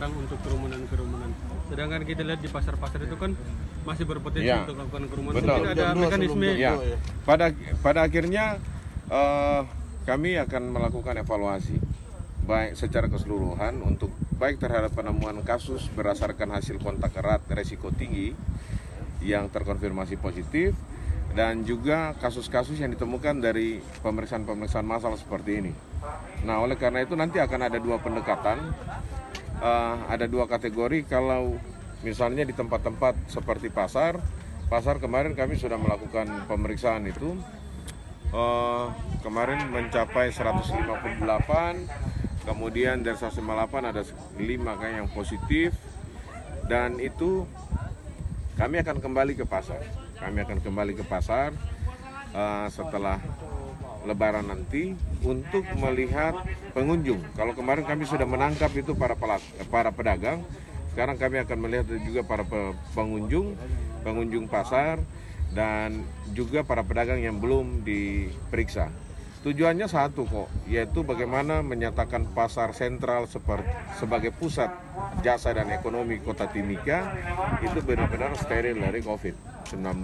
dilarang untuk kerumunan. Sedangkan kita lihat di pasar-pasar itu kan masih berpotensi untuk melakukan kerumunan. Betul. Mungkin ada mekanisme. Ya. Pada akhirnya kami akan melakukan evaluasi baik secara keseluruhan untuk baik terhadap penemuan kasus berdasarkan hasil kontak erat resiko tinggi yang terkonfirmasi positif, dan juga kasus-kasus yang ditemukan dari pemeriksaan massal seperti ini. Nah, oleh karena itu nanti akan ada dua pendekatan, ada dua kategori. Kalau misalnya di tempat-tempat seperti pasar kemarin kami sudah melakukan pemeriksaan itu, kemarin mencapai 158, kemudian dari 158 ada 5 kayak yang positif, dan itu kami akan kembali ke pasar. Setelah Lebaran nanti untuk melihat pengunjung. Kalau kemarin kami sudah menangkap itu para pedagang, sekarang kami akan melihat juga para pengunjung pasar dan juga para pedagang yang belum diperiksa. Tujuannya satu kok, yaitu bagaimana menyatakan pasar sentral sebagai pusat jasa dan ekonomi Kota Timika itu benar-benar steril dari COVID-19.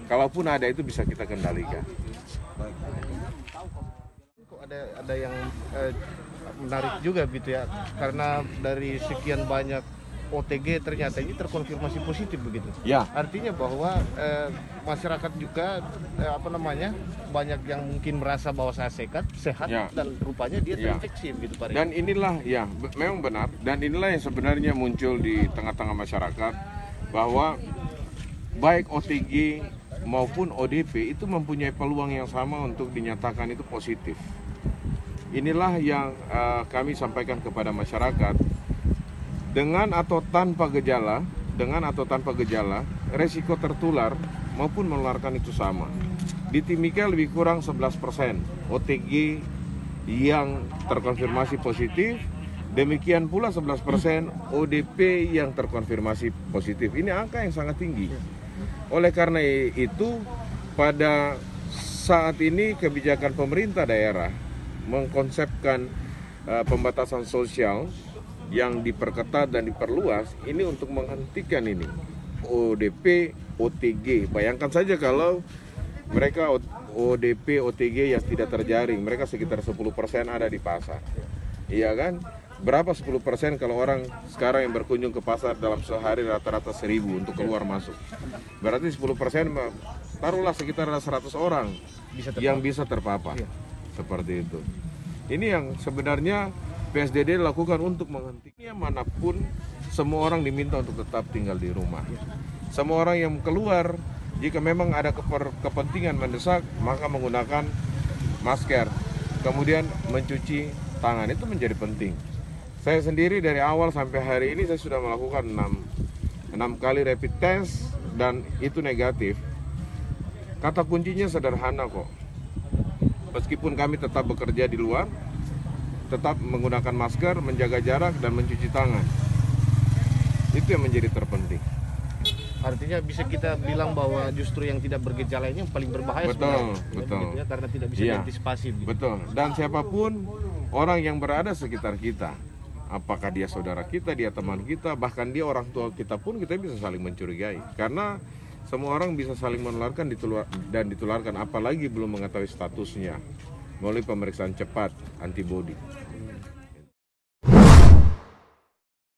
Kalaupun ada itu bisa kita kendalikan. Kok ada yang menarik juga gitu ya, karena dari sekian banyak OTG ternyata ini terkonfirmasi positif begitu. Ya. Artinya bahwa masyarakat juga banyak yang mungkin merasa bahwa saya sehat Ya. dan rupanya dia terinfeksi gitu Pak. Dan inilah memang benar, dan inilah yang sebenarnya muncul di tengah-tengah masyarakat, bahwa baik OTG maupun ODP itu mempunyai peluang yang sama untuk dinyatakan itu positif. Inilah yang kami sampaikan kepada masyarakat. Dengan atau tanpa gejala, resiko tertular maupun menularkan itu sama. Di Timika lebih kurang 11% OTG yang terkonfirmasi positif, demikian pula 11% ODP yang terkonfirmasi positif. Ini angka yang sangat tinggi. Oleh karena itu, pada saat ini kebijakan pemerintah daerah mengkonsepkan pembatasan sosial yang diperketat dan diperluas ini untuk menghentikan ini ODP, OTG. Bayangkan saja kalau mereka ODP, OTG yang tidak terjaring, mereka sekitar 10% ada di pasar. Iya kan? Berapa 10% kalau orang sekarang yang berkunjung ke pasar dalam sehari rata-rata 1.000 untuk keluar masuk. Berarti 10% taruhlah sekitar 100 orang yang bisa terpapar. Seperti itu. Ini yang sebenarnya PSDD lakukan untuk menghentikan. Manapun semua orang diminta untuk tetap tinggal di rumah. Semua orang yang keluar, jika memang ada kepentingan mendesak, maka menggunakan masker, kemudian mencuci tangan, itu menjadi penting. Saya sendiri dari awal sampai hari ini saya sudah melakukan 6 kali rapid test dan itu negatif. Kata kuncinya sederhana kok. Meskipun kami tetap bekerja di luar, tetap menggunakan masker, menjaga jarak, dan mencuci tangan. Itu yang menjadi terpenting. Artinya bisa kita bilang bahwa justru yang tidak bergejala ini yang paling berbahaya. Betul. Ya, karena tidak bisa diantisipasi. Betul. Dan siapapun orang yang berada sekitar kita, apakah dia saudara kita, dia teman kita, bahkan dia orang tua kita pun, kita bisa saling mencurigai. Karena semua orang bisa saling menularkan dan ditularkan, apalagi belum mengetahui statusnya melalui pemeriksaan cepat antibodi.